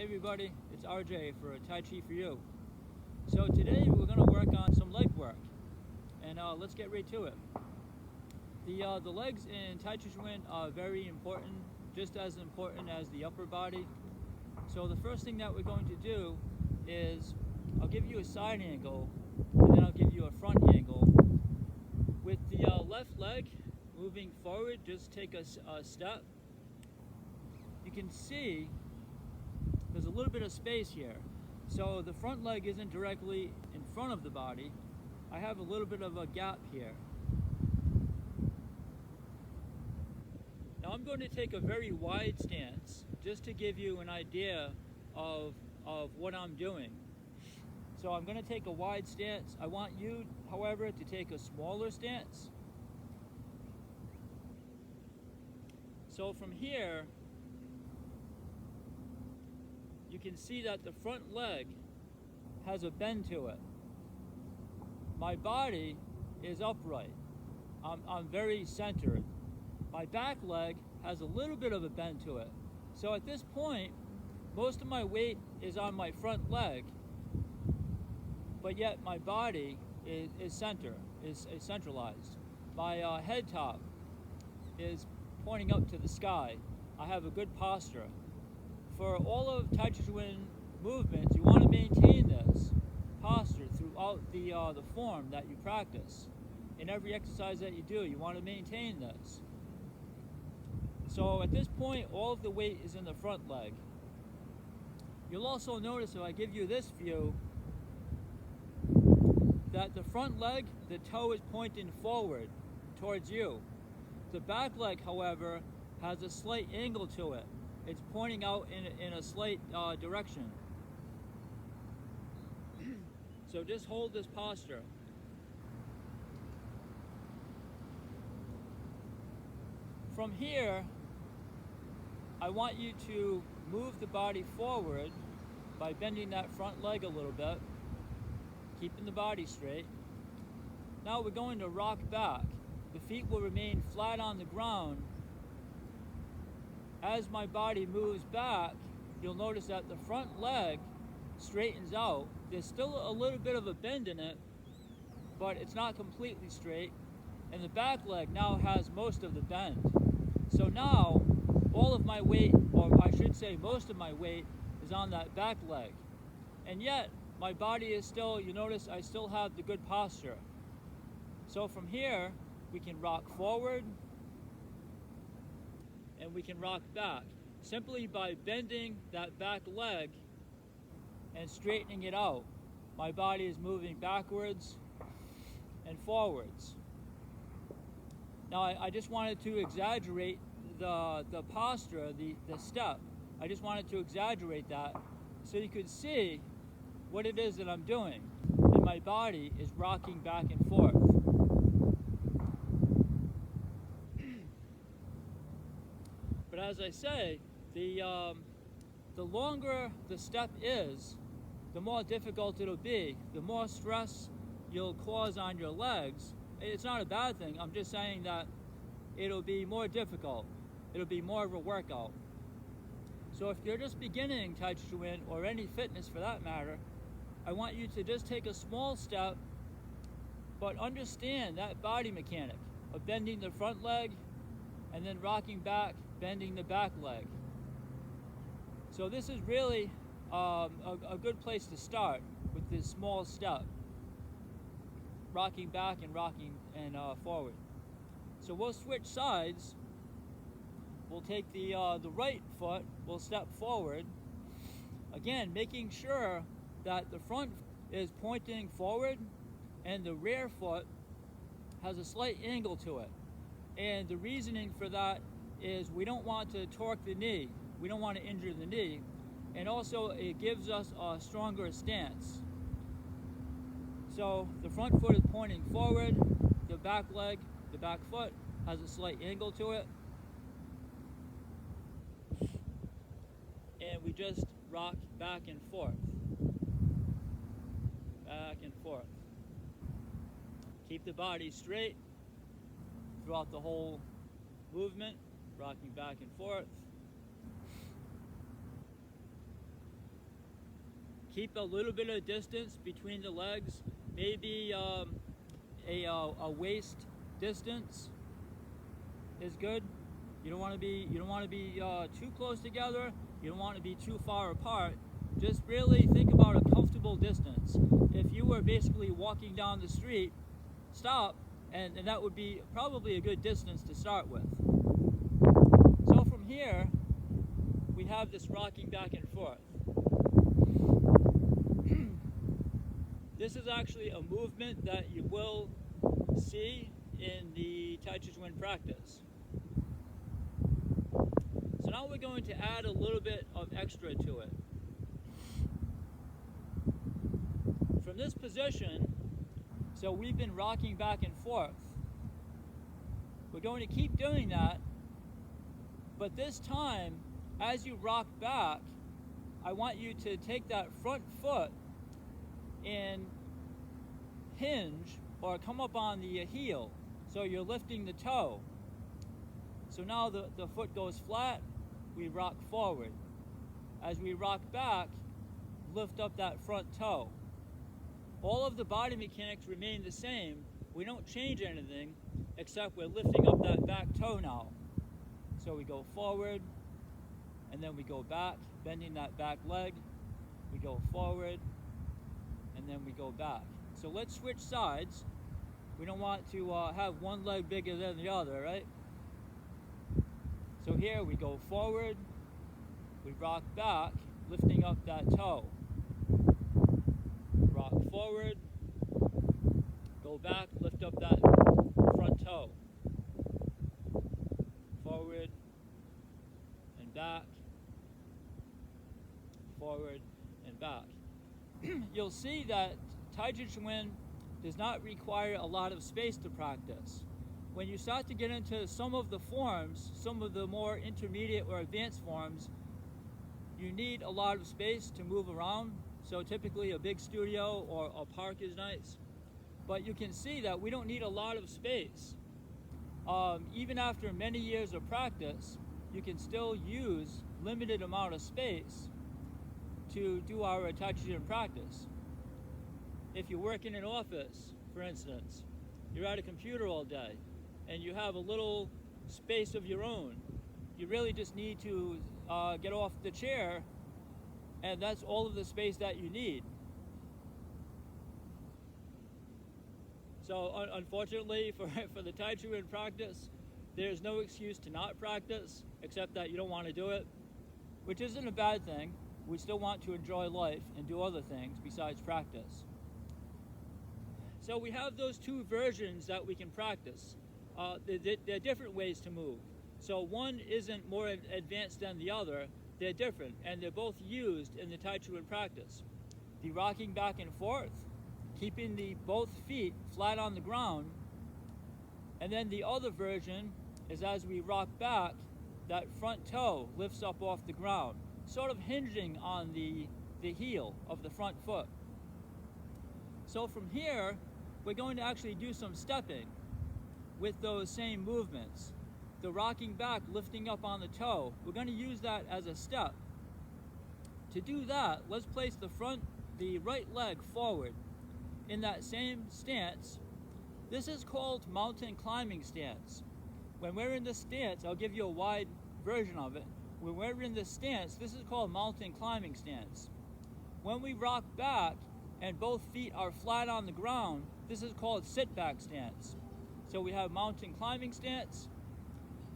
Hey everybody, it's RJ for Tai Chi for You. So today we're going to work on some leg work, and let's get right to it. The legs in Taijiquan are very important, just as important as the upper body. So the first thing that we're going to do is I'll give you a side angle, and then I'll give you a front angle. With the left leg moving forward, just take a step. You can see there's a little bit of space here. So the front leg isn't directly in front of the body. I have a little bit of a gap here. Now I'm going to take a very wide stance just to give you an idea of what I'm doing. So I'm going to take a wide stance. I want you, however, to take a smaller stance. So from here, you can see that the front leg has a bend to it. My body is upright. I'm very centered. My back leg has a little bit of a bend to it. So at this point, most of my weight is on my front leg, but yet my body is centralized. My head top is pointing up to the sky. I have a good posture. For all of Taijiquan movements, you want to maintain this posture throughout the form that you practice. In every exercise that you do, you want to maintain this. So at this point, all of the weight is in the front leg. You'll also notice if I give you this view, that the front leg, the toe is pointing forward towards you. The back leg, however, has a slight angle to it. It's pointing out in a slight direction. So just hold this posture. From here, I want you to move the body forward by bending that front leg a little bit, keeping the body straight. Now we're going to rock back. The feet will remain flat on the ground. As my body moves back, you'll notice that the front leg straightens out. There's still a little bit of a bend in it, but it's not completely straight. And the back leg now has most of the bend. So now, all of my weight, or I should say most of my weight, is on that back leg. And yet, my body is still, you notice I still have the good posture. So from here, we can rock forward, and we can rock back simply by bending that back leg and straightening it out. My body is moving backwards and forwards. Now I just wanted to exaggerate the posture, the step. I just wanted to exaggerate that so you could see what it is that I'm doing. And my body is rocking back and forth. But as I say, the longer the step is, the more difficult it'll be, the more stress you'll cause on your legs. It's not a bad thing, I'm just saying that it'll be more difficult. It'll be more of a workout. So if you're just beginning Taijiquan, or any fitness for that matter, I want you to just take a small step, but understand that body mechanic of bending the front leg and then rocking back, bending the back leg. So this is really a good place to start with this small step, rocking back and rocking and forward. So we'll switch sides. We'll take the right foot, we'll step forward. Again, making sure that the front is pointing forward and the rear foot has a slight angle to it. And the reasoning for that is we don't want to torque the knee. We don't want to injure the knee. And also it gives us a stronger stance. So the front foot is pointing forward, the back leg, the back foot has a slight angle to it. And we just rock back and forth. Back and forth. Keep the body straight throughout the whole movement, rocking back and forth. Keep a little bit of distance between the legs, maybe a waist distance is good. You don't want to be too close together. You don't want to be too far apart. Just really think about a comfortable distance. If you were basically walking down the street, stop, and that would be probably a good distance to start with. So from here, we have this rocking back and forth. This is actually a movement that you will see in the Taijiquan practice. So now we're going to add a little bit of extra to it. From this position, so we've been rocking back and forth. We're going to keep doing that, but this time, as you rock back, I want you to take that front foot and hinge or come up on the heel. So you're lifting the toe. So now the foot goes flat, we rock forward. As we rock back, lift up that front toe. All of the body mechanics remain the same. We don't change anything, except we're lifting up that back toe now. So we go forward, and then we go back, bending that back leg. We go forward, and then we go back. So let's switch sides. We don't want to have one leg bigger than the other, right? So here we go forward, we rock back, lifting up that toe. Rock forward, go back, lift up that front toe. Forward and back, forward and back. You'll see that Taijiquan does not require a lot of space to practice. When you start to get into some of the forms, some of the more intermediate or advanced forms, you need a lot of space to move around. So typically a big studio or a park is nice. But you can see that we don't need a lot of space. Even after many years of practice, you can still use limited amount of space to do our Taijiquan practice. If you work in an office, for instance, you're at a computer all day, and you have a little space of your own, you really just need to get off the chair, and that's all of the space that you need. So unfortunately for the Taijiquan practice, there's no excuse to not practice, except that you don't want to do it, which isn't a bad thing. We still want to enjoy life and do other things besides practice. So we have those two versions that we can practice. They're different ways to move. So one isn't more advanced than the other. They're different, and they're both used in the Taijiquan practice. The rocking back and forth, keeping both feet flat on the ground, and then the other version is as we rock back, that front toe lifts up off the ground, sort of hinging on the heel of the front foot. So from here, we're going to actually do some stepping with those same movements. The rocking back, lifting up on the toe, we're going to use that as a step. To do that, let's place the right leg forward in that same stance. This is called mountain climbing stance. When we're in this stance, I'll give you a wide version of it. When we're in this stance, this is called mountain climbing stance. When we rock back and both feet are flat on the ground, this is called sit back stance. So we have mountain climbing stance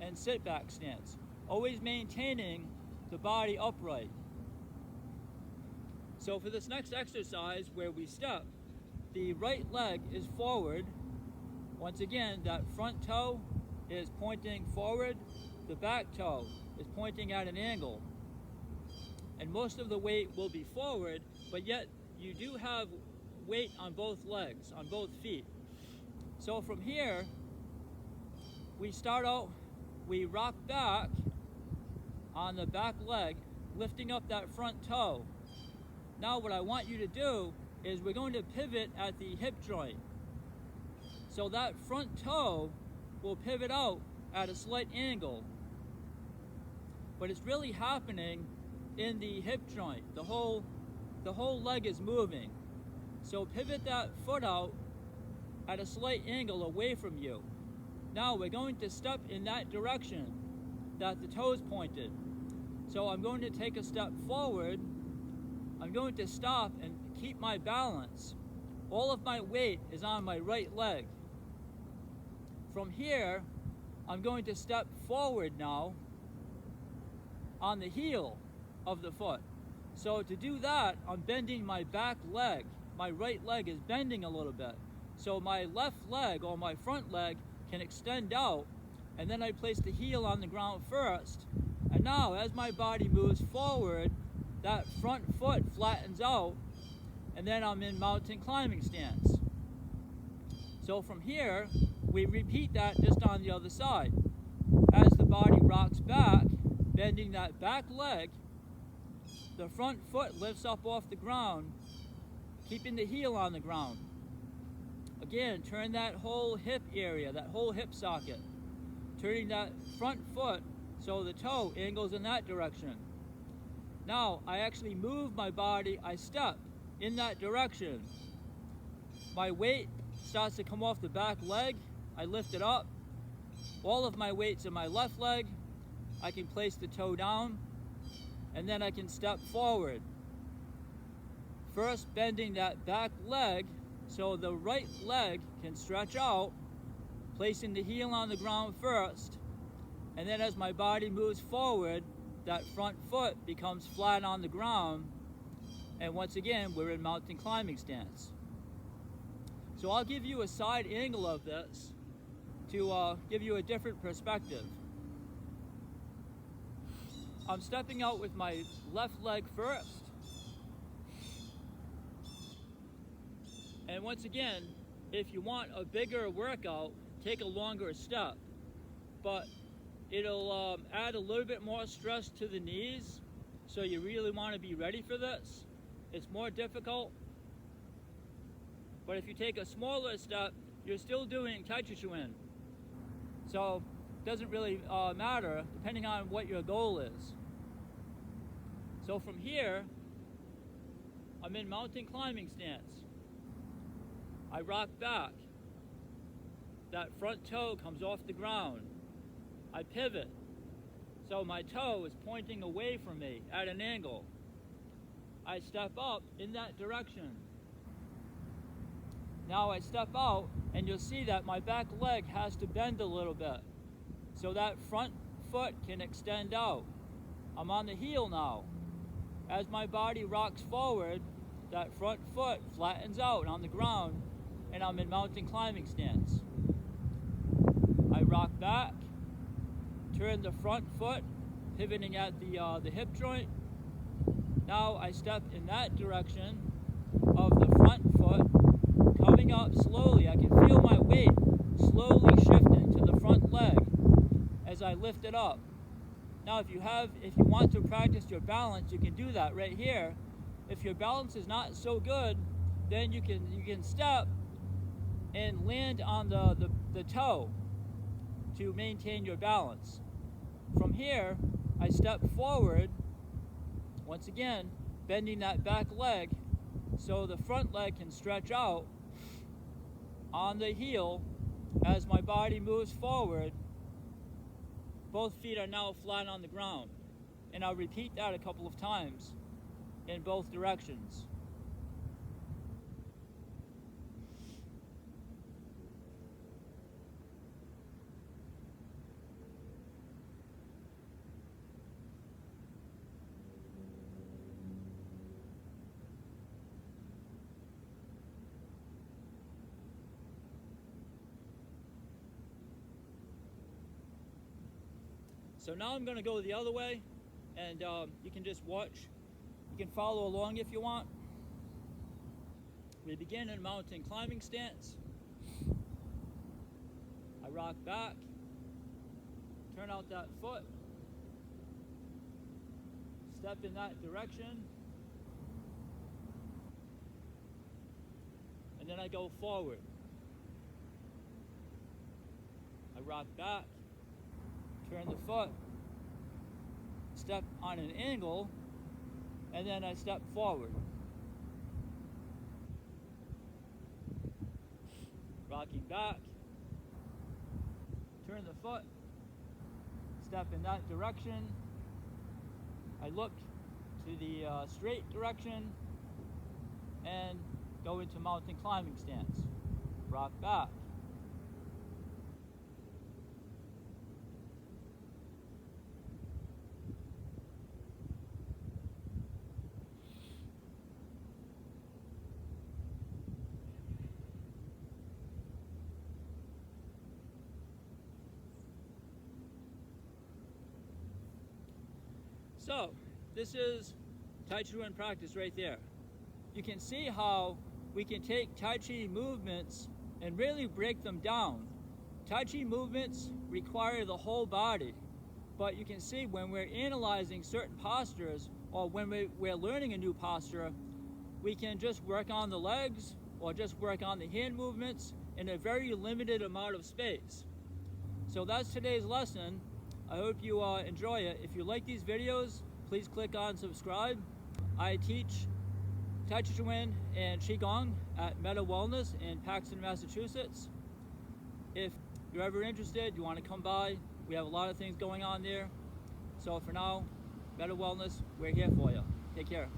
and sit back stance, always maintaining the body upright. So for this next exercise where we step, the right leg is forward. Once again, that front toe is pointing forward, the back toe is pointing at an angle. And most of the weight will be forward, but yet you do have weight on both legs, on both feet. So from here, we start out, we rock back on the back leg, lifting up that front toe. Now what I want you to do is we're going to pivot at the hip joint. So that front toe will pivot out at a slight angle. But it's really happening in the hip joint. The whole the whole leg is moving. So pivot that foot out at a slight angle away from you. Now we're going to step in that direction that the toe is pointed. So I'm going to take a step forward. I'm going to stop and keep my balance. All of my weight is on my right leg. From here, I'm going to step forward now on the heel of the foot. So to do that, I'm bending my back leg. My right leg is bending a little bit. So my left leg or my front leg can extend out, and then I place the heel on the ground first. And now as my body moves forward, that front foot flattens out, and then I'm in mountain climbing stance. So from here, we repeat that just on the other side. As the body rocks back, bending that back leg, the front foot lifts up off the ground, keeping the heel on the ground. Again, turn that whole hip area, that whole hip socket. Turning that front foot so the toe angles in that direction. Now, I actually move my body, I step in that direction. My weight starts to come off the back leg, I lift it up. All of my weight's in my left leg. I can place the toe down, and then I can step forward. First, bending that back leg so the right leg can stretch out, placing the heel on the ground first, and then as my body moves forward, that front foot becomes flat on the ground, and once again, we're in mountain climbing stance. So I'll give you a side angle of this to give you a different perspective. I'm stepping out with my left leg first. And once again, if you want a bigger workout, take a longer step. But it'll add a little bit more stress to the knees, so you really want to be ready for this. It's more difficult. But if you take a smaller step, you're still doing Taijiquan. So it doesn't really matter depending on what your goal is. So from here, I'm in mountain climbing stance. I rock back. That front toe comes off the ground. I pivot. So my toe is pointing away from me at an angle. I step up in that direction. Now I step out, and you'll see that my back leg has to bend a little bit so that front foot can extend out. I'm on the heel now. As my body rocks forward, that front foot flattens out on the ground, and I'm in mountain climbing stance. I rock back, turn the front foot, pivoting at the hip joint. Now I step in that direction of the front foot, coming up slowly. I can feel my weight slowly shifting to the front leg as I lift it up. Now if you want to practice your balance, you can do that right here. If your balance is not so good, then you can step and land on the toe to maintain your balance. From here, I step forward, once again, bending that back leg so the front leg can stretch out on the heel. As my body moves forward, both feet are now flat on the ground. And I'll repeat that a couple of times in both directions. So now I'm going to go the other way, and you can just watch. You can follow along if you want. We begin in mountain climbing stance. I rock back, turn out that foot, step in that direction, and then I go forward. I rock back, turn the foot, step on an angle, and then I step forward. rocking back, turn the foot, step in that direction. I look to the straight direction and go into mountain climbing stance. Rock back. So, this is Taijiquan practice right there. You can see how we can take Tai Chi movements and really break them down. Tai Chi movements require the whole body, but you can see when we're analyzing certain postures or when we're learning a new posture, we can just work on the legs or just work on the hand movements in a very limited amount of space. So that's today's lesson. I hope you enjoy it. If you like these videos, please click on subscribe. I teach Taijiquan and Qigong at Meta Wellness in Paxton, Massachusetts. If you're ever interested, you want to come by, we have a lot of things going on there. So for now, Meta Wellness, we're here for you. Take care.